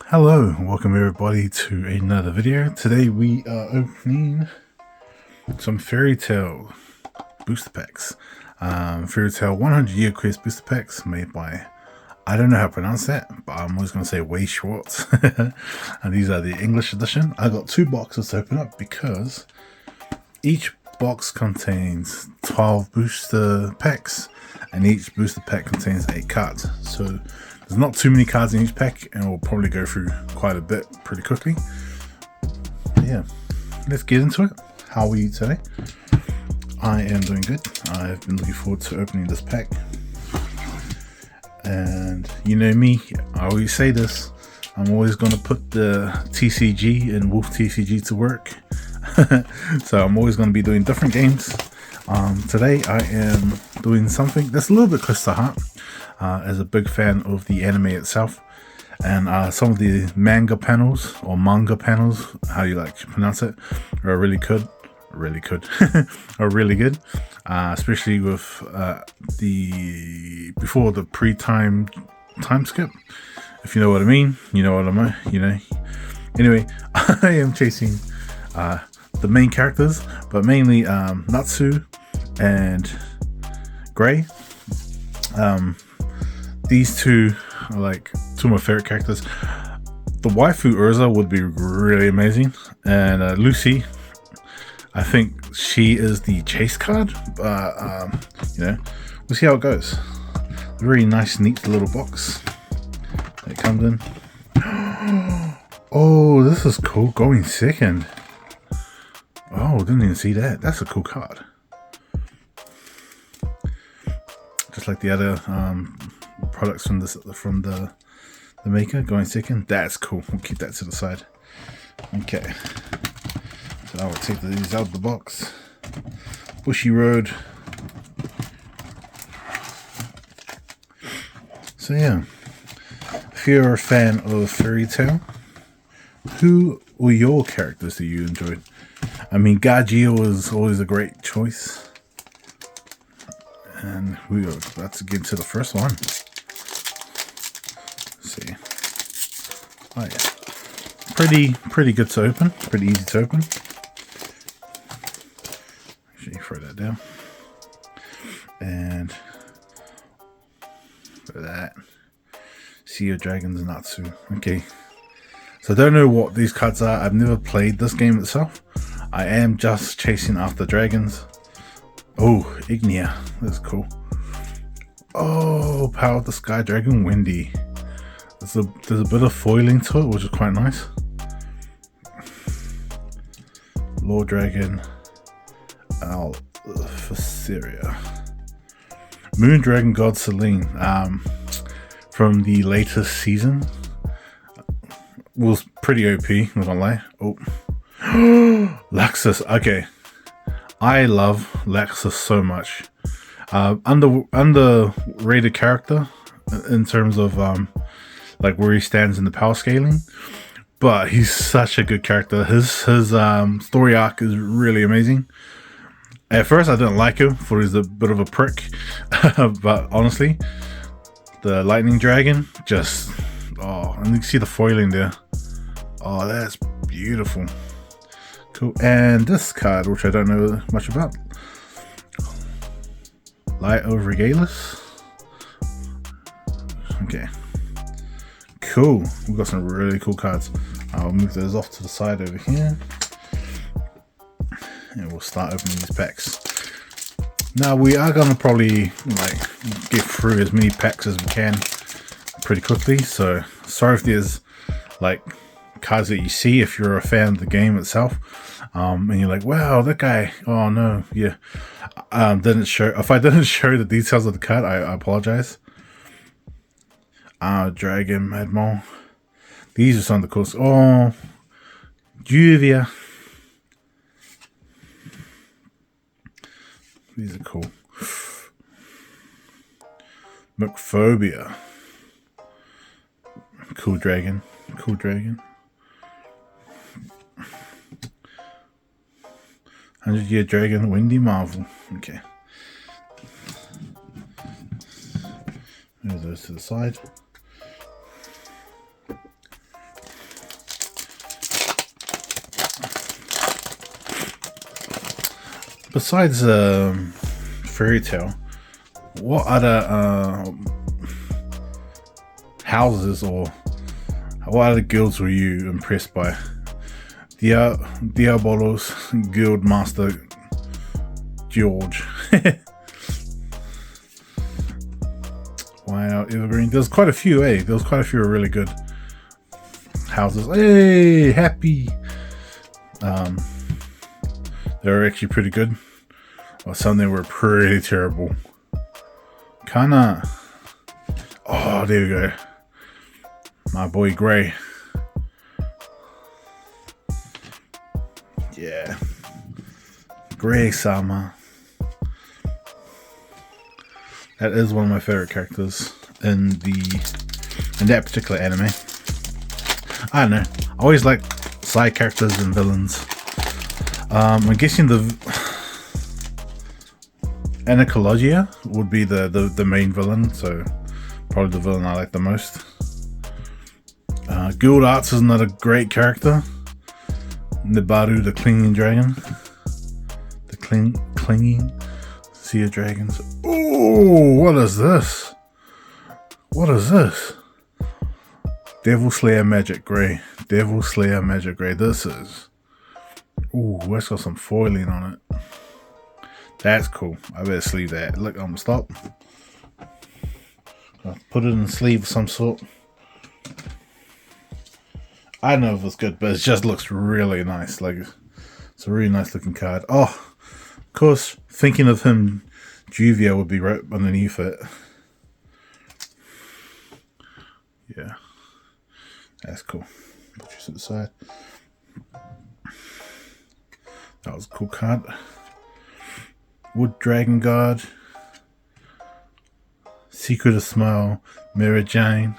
Hello, welcome everybody to another video. Today we are opening some Fairy Tale booster packs. Fairy Tale 100-year quest booster packs made by, I don't know how to pronounce that, but I'm always going to say Way Schwartz. And these are the English edition. I got two boxes to open up because each box contains 12 booster packs and each booster pack contains 8 cards. So there's not too many cards in each pack, and we'll probably go through quite a bit pretty quickly. Yeah, let's get into it. How are you today? I am doing good. I've been looking forward to opening this pack. And you know me, I always say this, I'm always going to put the TCG and Wulf TCG to work. So I'm always going to be doing different games. Today I am doing something that's a little bit close to heart. As a big fan of the anime itself, and some of the manga panels or manga panels, how you like to pronounce it, are really good, are really good, especially with the before the pre-time time skip. If you know what I mean, you know what I mean. You know. Anyway, I am chasing the main characters, but mainly Natsu and Gray. These two are like two of my favorite characters. The waifu Urza would be really amazing, and Lucy, I think she is the chase card, but you know, we'll see how it goes. Very nice, neat little box that it comes in. Oh, this is cool. Going second. Oh, didn't even see that. That's a cool card. Just like the other products from the maker. Going second. That's cool. We'll keep that to the side. Okay. So I will take these out of the box. Bushy Road. So yeah, if you're a fan of Fairy Tale, who were your characters that you enjoyed? I mean, Gagio was always a great choice. And we are about to get into the first one. Let's see. Oh yeah. Pretty good to open. Pretty easy to open. Actually, throw that down. And for that. Sea of Dragons and Natsu. Okay. So I don't know what these cards are. I've never played this game itself. I am just chasing after dragons. Oh, Ignia. That's cool. Oh, Power of the Sky Dragon Wendy. There's a bit of foiling to it, which is quite nice. Lord Dragon. Alphaceria. Moon Dragon God Celine. From the latest season. Was pretty OP, not gonna lie. Oh. Laxus. Okay. I love Laxus so much. Underrated character in terms of like where he stands in the power scaling, but he's such a good character. His story arc is really amazing. At first I didn't like him, thought he was a bit of a prick, but honestly, the lightning dragon just and you can see the foiling there. Oh, that's beautiful. Cool. And this card, which I don't know much about. Light of Regalis. Okay. Cool. We've got some really cool cards. I'll move those off to the side over here. And we'll start opening these packs. Now we are going to probably like get through as many packs as we can pretty quickly. So sorry if there's like cards that you see if you're a fan of the game itself, and you're like, wow, that guy, oh no, yeah, didn't show. If I didn't show the details of the card, I apologize. Dragon Madmol. These are some of the coolest. Oh, Juvia. These are cool. Mcphobia. Cool dragon. Cool dragon. 100-year dragon, Windy Marvel. Okay. Move those to the side. besides Fairy Tale, what other houses or what other guilds were you impressed by? Diabolos Guild Master George. Wow, Evergreen. There's quite a few, eh? There was quite a few really good houses. Hey, happy. They were actually pretty good. Well, some of them were pretty terrible. Kinda. Oh, there we go. My boy Gray. Yeah. Gray Sama. That is one of my favorite characters in that particular anime. I don't know. I always like side characters and villains. I'm guessing the Anacologia would be the main villain, so probably the villain I like the most. Guild Arts is another great character. Nibaru, the clinging dragon. The clinging sea of dragons. Oh, what is this? What is this? Devil Slayer Magic Grey. Devil Slayer Magic Grey. This is. Ooh, that's got some foiling on it. That's cool. I better sleeve that. Look, I'm gonna stop. I'll put it in a sleeve of some sort. I don't know if it's good, but it just looks really nice. Like, it's a really nice looking card. Oh, of course, thinking of him, Juvia would be right underneath it. Yeah, that's cool. Put you to the side. That was a cool card. Wood Dragon Guard. Secret of Smile. Mary Jane.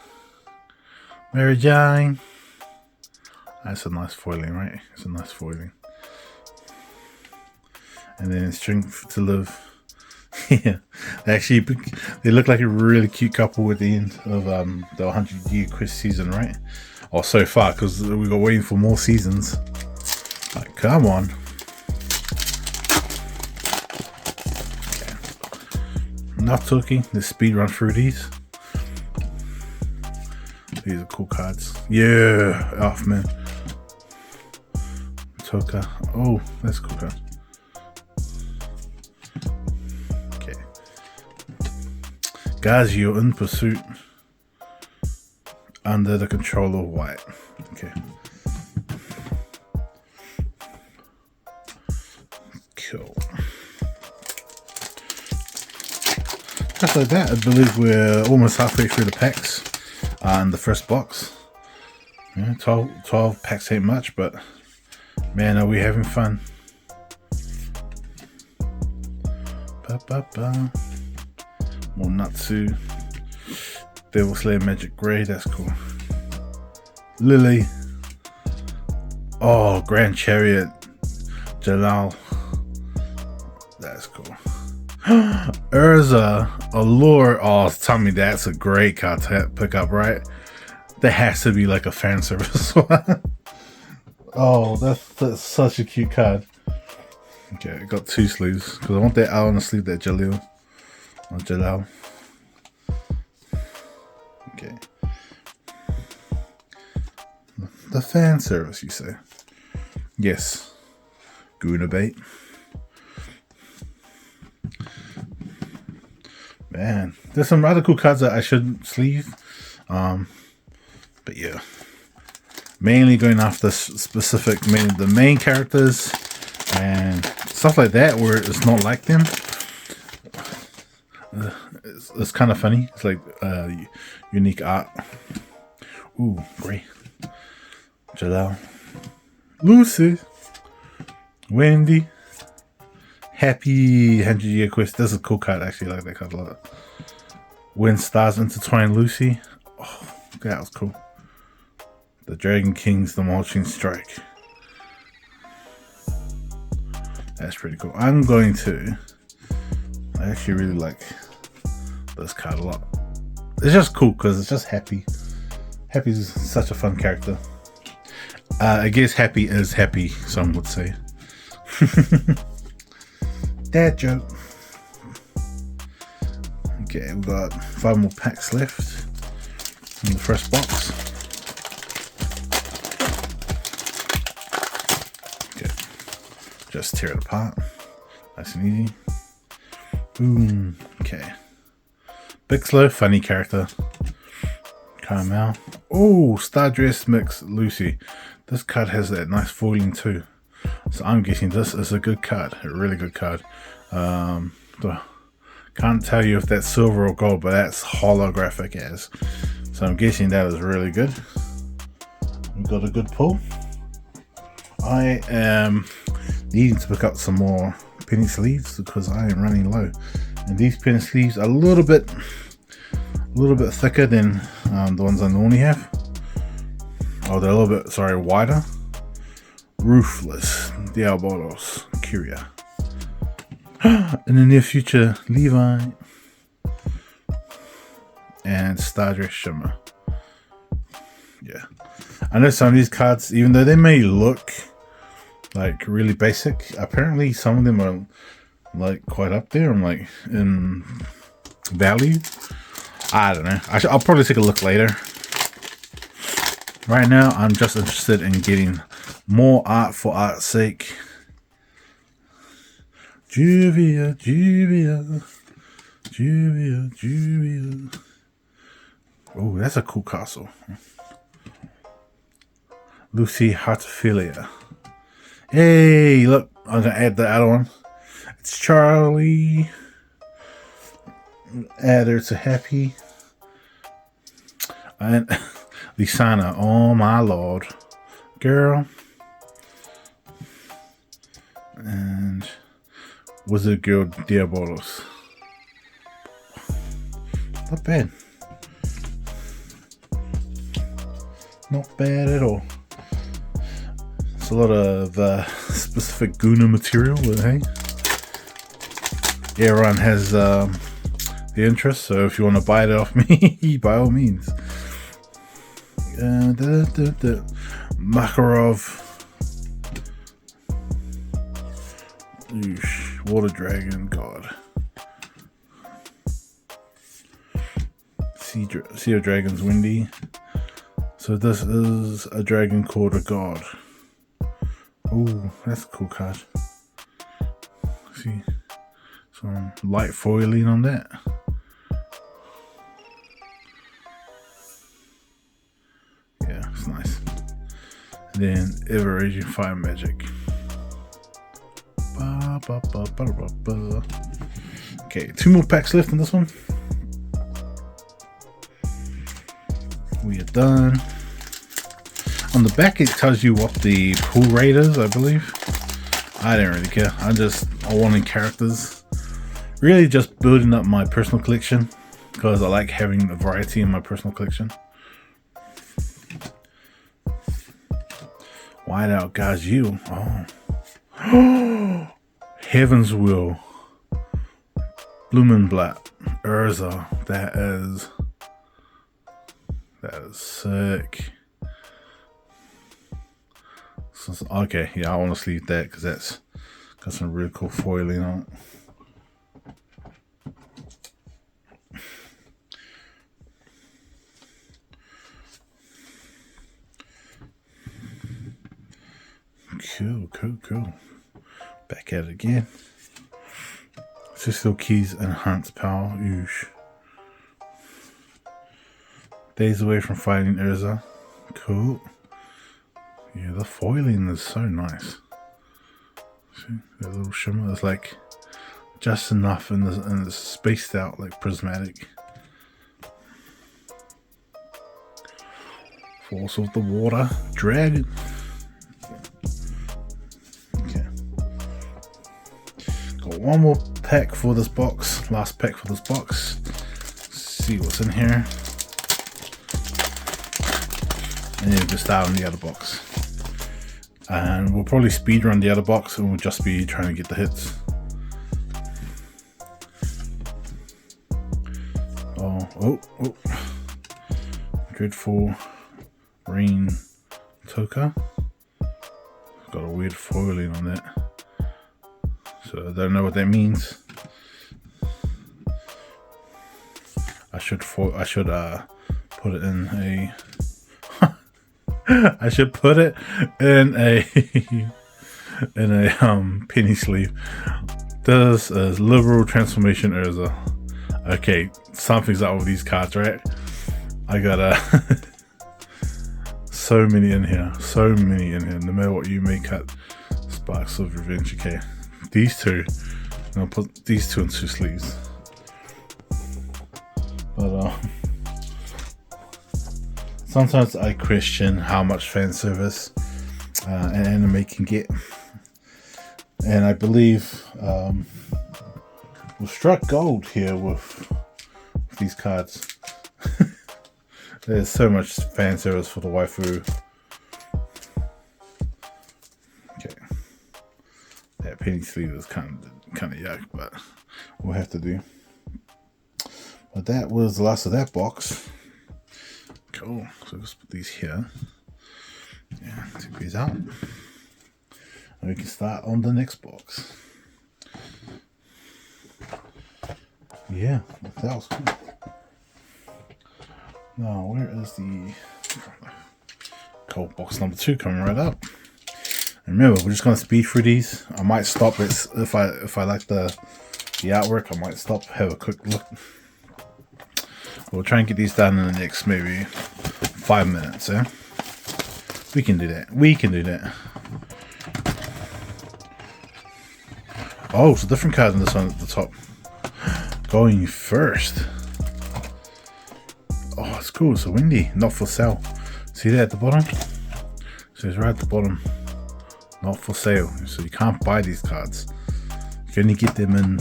Mary Jane. That's a nice foiling, right? It's a nice foiling. And then Strength to Live. Yeah, actually, they look like a really cute couple at the end of the 100-year quest season, right? Or so far, because we got waiting for more seasons. Like, come on. Okay. Enough talking. Let's speed run through these. These are cool cards. Yeah, off man. Toka. Oh, that's a cool card. Okay. Gazio in Pursuit. Under the Control of White. Okay. Cool. Just like that, I believe we're almost halfway through the packs in the first box. Yeah, 12 packs ain't much, but man, are we having fun. More Natsu. Devil Slayer Magic Grey, that's cool. Lily. Oh, Grand Chariot. Jalal. That's cool. Urza. Allure. Oh, tell me that's a great card to pick up, right? That has to be like a fan service one. Oh, that's such a cute card. Okay, I got 2 sleeves because I want that owl on the sleeve, that Jalil. Or Jalal. Okay. The fan service, you say? Yes. Guna bait. Man, there's some rather cool cards that I shouldn't sleeve. But yeah. Mainly going after specific, the main characters and stuff like that where it's not like them. It's kind of funny. It's like unique art. Ooh, great. Jalal. Lucy. Wendy. Happy 100-year quest. This is a cool card. Actually, I like that card a lot. When Stars Intertwine Lucy. Oh, that was cool. The Dragon King's The Marching Strike. That's pretty cool. I actually really like this card a lot. It's just cool because it's just Happy. Happy is such a fun character. I guess Happy is happy, some would say. dad joke. Okay, we've got 5 more packs left in the first box. Okay, just tear it apart. Nice and easy. Boom. Okay. Big Slow, funny character. Caramel. Oh, Stardress mix Lucy. This card has that nice foiling too. So I'm guessing this is a good card. A really good card. Can't tell you if that's silver or gold, but that's holographic as. So I'm guessing that is really good. We've got a good pull. I am needing to pick up some more penny sleeves because I am running low. And these penny sleeves are a little bit thicker than the ones I normally have. Oh, they're a little bit, sorry, wider. Ruthless, Diabolos, Curia. In the near future, Levi and Stardress Shimmer. Yeah, I know some of these cards, even though they may look like really basic, apparently some of them are like quite up there and like in value. I don't know. I'll probably take a look later. Right now, I'm just interested in getting more art for art's sake. Juvia, Juvia, Juvia, Juvia. Oh, that's a cool castle. Lucy Heartophilia. Hey, look, I'm gonna add the other one. It's Charlie. Add her to Happy. And Lisana, oh my lord. Girl. And Wizard Girl Diabolos. Not bad. Not bad at all. It's a lot of specific Guna material, but hey. Everyone has the interest, so if you want to buy it off me, by all means. Makarov. Oosh, Water Dragon, God. Sea of Dragons, Windy. So this is a dragon called a god. Oh, that's a cool card. See, some light foiling on that. Yeah, it's nice. And then Ever Raging Fire Magic. Okay, 2 more packs left in this one. We are done. On the back it tells you what the pull rate is, I believe. I didn't really care. I wanted characters. Really just building up my personal collection because I like having a variety in my personal collection. Whiteout Guys You. Oh. Heaven's Will. Blumenblatt. Urza. That is sick. Okay, yeah, I want to sleeve that because that's got some really cool foiling on it. Cool. Back at it again. Cecil Keys Enhanced Power. Oosh. Days away from fighting Urza. Cool. Yeah, the foiling is so nice. See that little shimmer? It's like just enough and it's spaced out like prismatic. Force of the Water Dragon. Okay. Got one more pack for this box. Last pack for this box. Let's see what's in here. And then we'll just start on the other box. And we'll probably speed run the other box and we'll just be trying to get the hits. Oh. Dreadful Rain Toka. Got a weird foiling on that. So I don't know what that means. I should put it in a I should put it in a penny sleeve. Does a liberal transformation Urza. Okay, something's up with these cards, right? I got so many in here. So many in here. No matter what you may cut. Sparks of Revenge. Okay. These two. I'm gonna put these two in 2 sleeves. But sometimes I question how much fan service an anime can get. And I believe we've struck gold here with these cards. There's so much fan service for the waifu. Okay, that penny sleeve is kind of yuck, but we'll have to do. But that was the last of that box. Cool. So let's put these here. Yeah, take these out. And we can start on the next box. Yeah, that was cool. Now, where is the cold box number 2 coming right up? And remember, we're just gonna speed through these. I might stop it if I like the artwork. I might stop, have a quick look. We'll try and get these done in the next maybe 5 minutes. Yeah, we can do that. We can do that. Oh, it's a different card than this one at the top. Going first. Oh, it's cool. It's a windy. Not for sale. See that at the bottom? It says right at the bottom. Not for sale. So you can't buy these cards. You can only get them in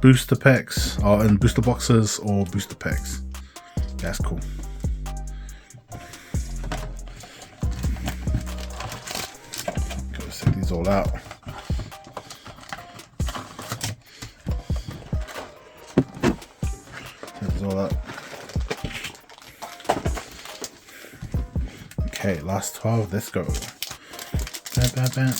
booster packs, or in booster boxes, or booster packs. That's cool. Gotta set these all out. Set these all out. Okay, last 12, let's go. Bam, bam, bam.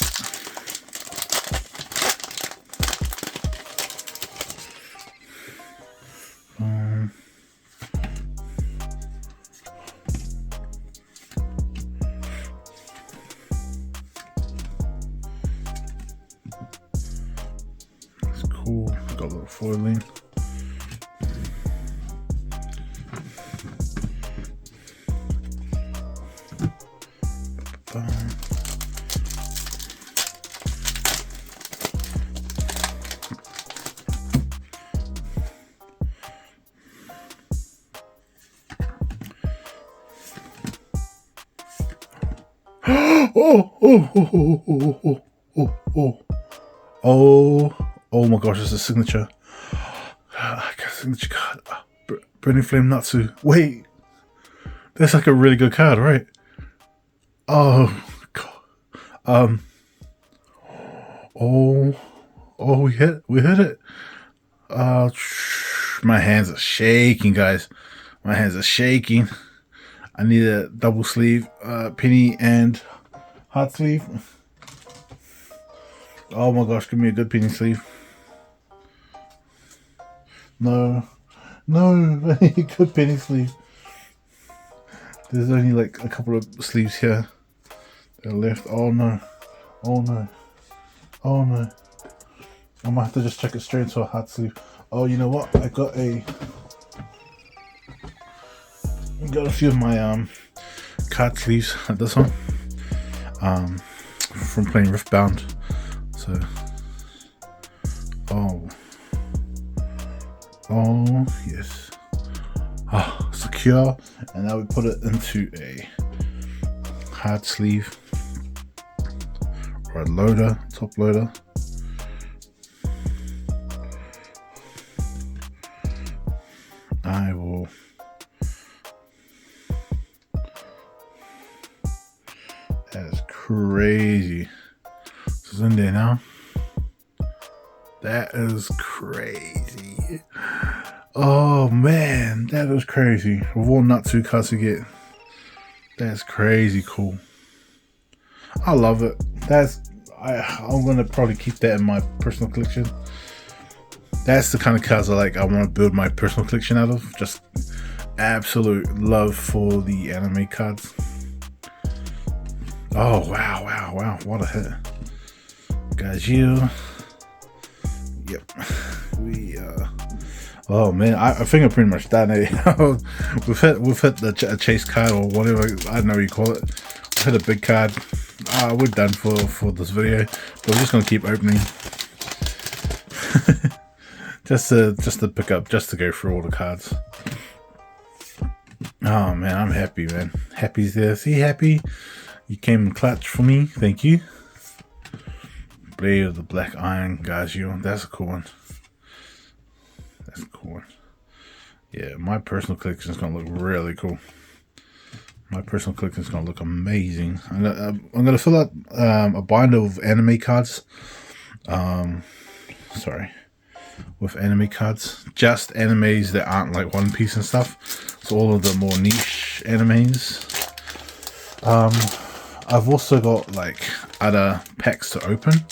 That's cool. Got a little foiling. Oh my gosh, it's a signature. I got a signature card. Burning Flame Natsu. Wait, that's like a really good card, right? Oh god. We hit it. My hands are shaking, guys. My hands are shaking. I need a double sleeve, penny and hard sleeve. Oh my gosh, give me a good penny sleeve. No, good penny sleeve. There's only like a couple of sleeves here that are left. Oh no. I might have to just check it straight into a hard sleeve. Oh, you know what? I got a few of my card sleeves like this one from playing Riftbound. So oh yes, secure. And now we put it into a hard sleeve or a loader, top loader. I will that is crazy. This is in there now. That is crazy. Oh man, that is crazy. Of all Natsu cards to get, that's crazy cool. I love it. I'm gonna probably keep that in my personal collection. That's the kind of cards I want to build my personal collection out of. Just absolute love for the anime cards. Oh wow, what a hit. Guys, you. Yep. Oh man, I think I'm pretty much done. we've hit the chase card, or whatever, I don't know what you call it. We've hit a big card. We're done for this video, but we're just gonna keep opening. just to pick up, just to go through all the cards. Oh man, I'm happy, man. Happy's there. See, Happy, you came in clutch for me. Thank you. Blade of the Black Iron, guys. That's a cool one. That's a cool one. Yeah, my personal collection is gonna look really cool. My personal collection is gonna look amazing. I'm gonna fill out a binder of anime cards. Sorry, with anime cards, just animes that aren't like One Piece and stuff. So all of the more niche animes. I've also got like other packs to open.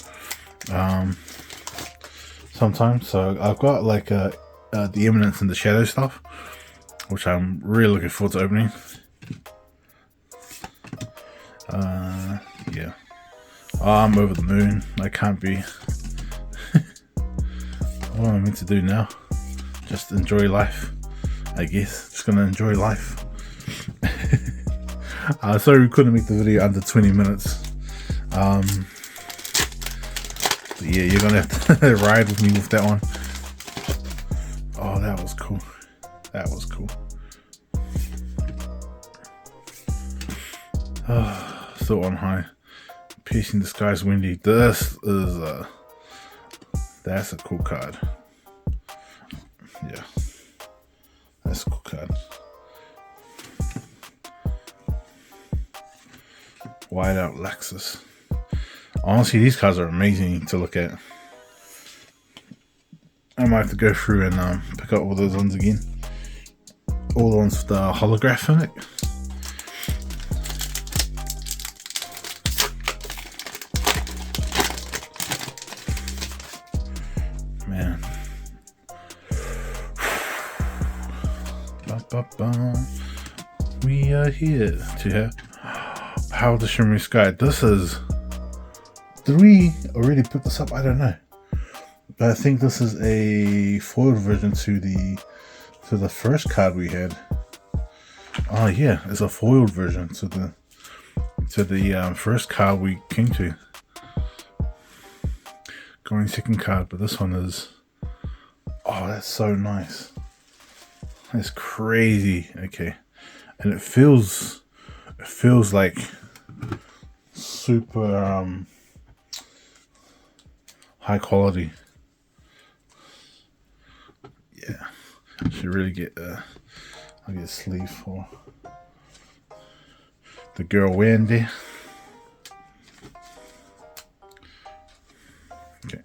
Sometimes, so I've got like the Eminence and the Shadow stuff, which I'm really looking forward to opening. Yeah. I'm over the moon. I can't be. What am I meant to do now? Just enjoy life, I guess. Just gonna enjoy life. Sorry we couldn't make the video under 20 minutes. But yeah, you're gonna have to ride with me with that one. Oh, that was cool. That was cool. Still on high. Piercing the Skies Windy. This is that's a cool card. Yeah. That's a cool card. Wide Out Lexus. Honestly, these cards are amazing to look at. I might have to go through and pick up all those ones again. All the ones with the holograph in it. Man. We are here to have Power the Shimmering Sky. This is... Did we already put this up? I don't know. But I think this is a foiled version to the first card we had. Oh yeah, it's a foiled version to the first card we came to. Going second card, but this one is... Oh, that's so nice. That's crazy. Okay. And it feels like super high quality. Yeah, I should really get I'll get a sleeve for the girl Wendy. Okay,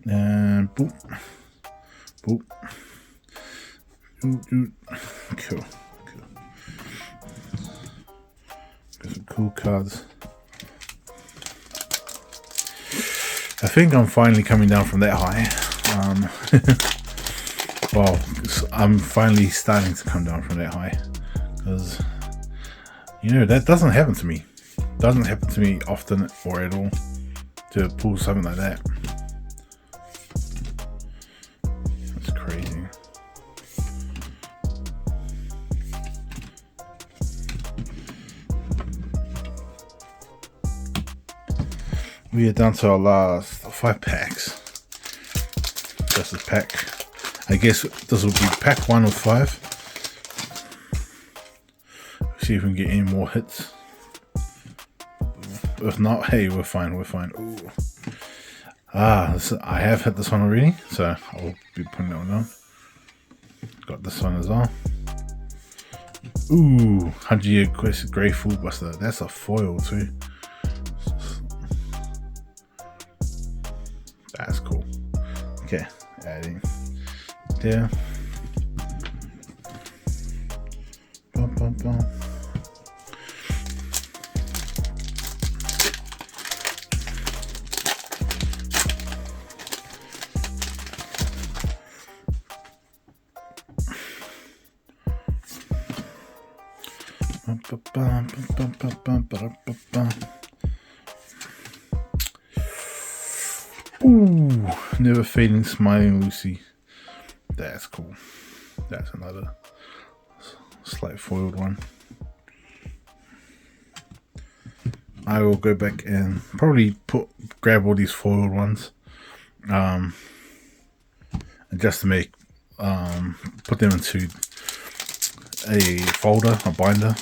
and boop, boop, doot. Cool. Got some cool cards. I think I'm finally coming down from that high. Well, I'm finally starting to come down from that high, because you know that doesn't happen to me. Doesn't happen to me often or at all to pull something like that. That's crazy. We are down to our last 5 packs. Just a pack. I guess this will be pack 1 of 5. See if we can get any more hits. If not, hey, we're fine. Ooh. I have hit this one already, so I'll be putting that one on. Got this one as well. Ooh, 100-year quest Grey Fool Buster. That's a foil too. That's cool. Okay, adding there. Ooh, Never Fading Smiling Lucy. That's cool. That's another slight foiled one. I will go back and probably grab all these foiled ones, and just to make put them into a folder, a binder.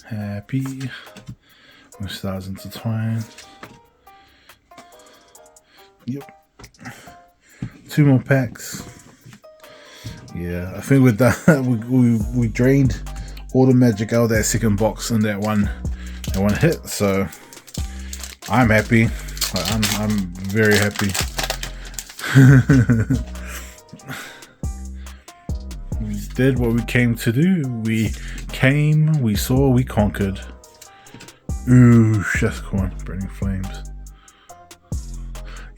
Happy with stars intertwined. Yep. 2 more packs. Yeah, I think with that we drained all the magic out of that second box in that one hit. So I'm happy. I'm very happy. We did what we came to do. We came, we saw, we conquered. Ooh, chef's corn, burning flames.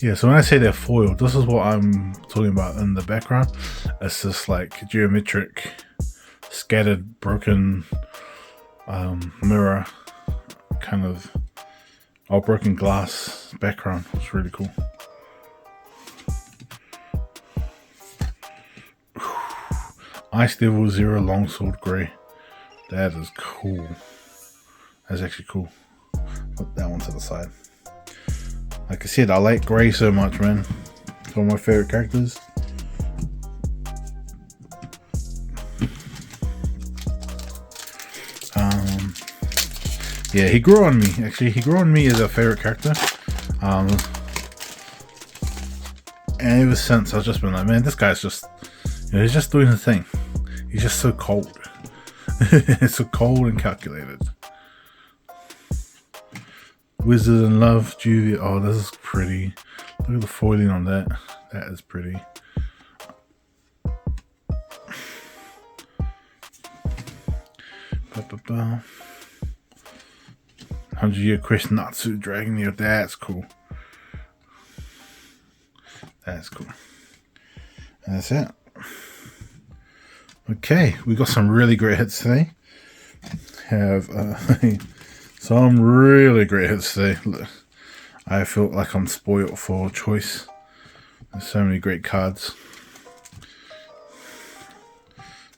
Yeah, so when I say they're foiled, this is what I'm talking about in the background. It's just like geometric, scattered, broken mirror kind of, or broken glass background. It's really cool. Ice Devil Zero Longsword Grey. That is cool. That's actually cool. Put that one to the side. Like I said, I like Grey so much, man. It's one of my favorite characters. Yeah, he grew on me. Actually, he grew on me as a favorite character. And ever since, I've just been like, man, this guy's just, he's just doing the thing. He's just so cold. So cold and calculated. Wizard in Love, Juvia. Oh, this is pretty. Look at the foiling on that. That is pretty. Ba-ba-ba. 100-Year Quest Natsu Dragon Neo. That's cool. That's cool. And that's it. Okay, we got some really great hits today. Have some really great hits today. Look, I feel like I'm spoiled for choice. There's so many great cards.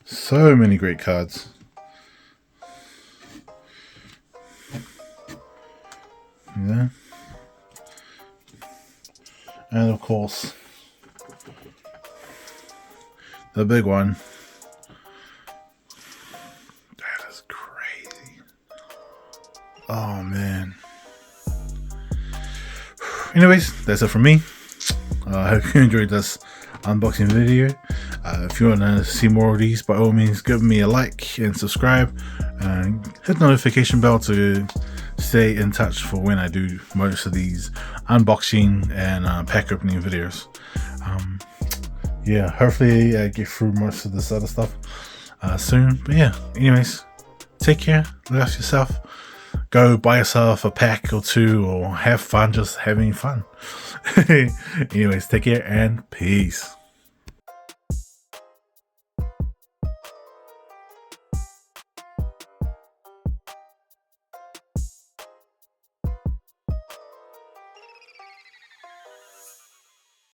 So many great cards. Yeah. And of course, the big one. That is crazy. Oh man. Anyways, that's it from me. I hope you enjoyed this unboxing video. If you want to see more of these, by all means give me a like and subscribe and hit the notification bell to stay in touch for when I do most of these unboxing and pack opening videos. Yeah, hopefully I get through most of this other stuff soon. But yeah, anyways, take care, look after yourself, go buy yourself a pack or two, or have fun just having fun. Anyways, take care and peace.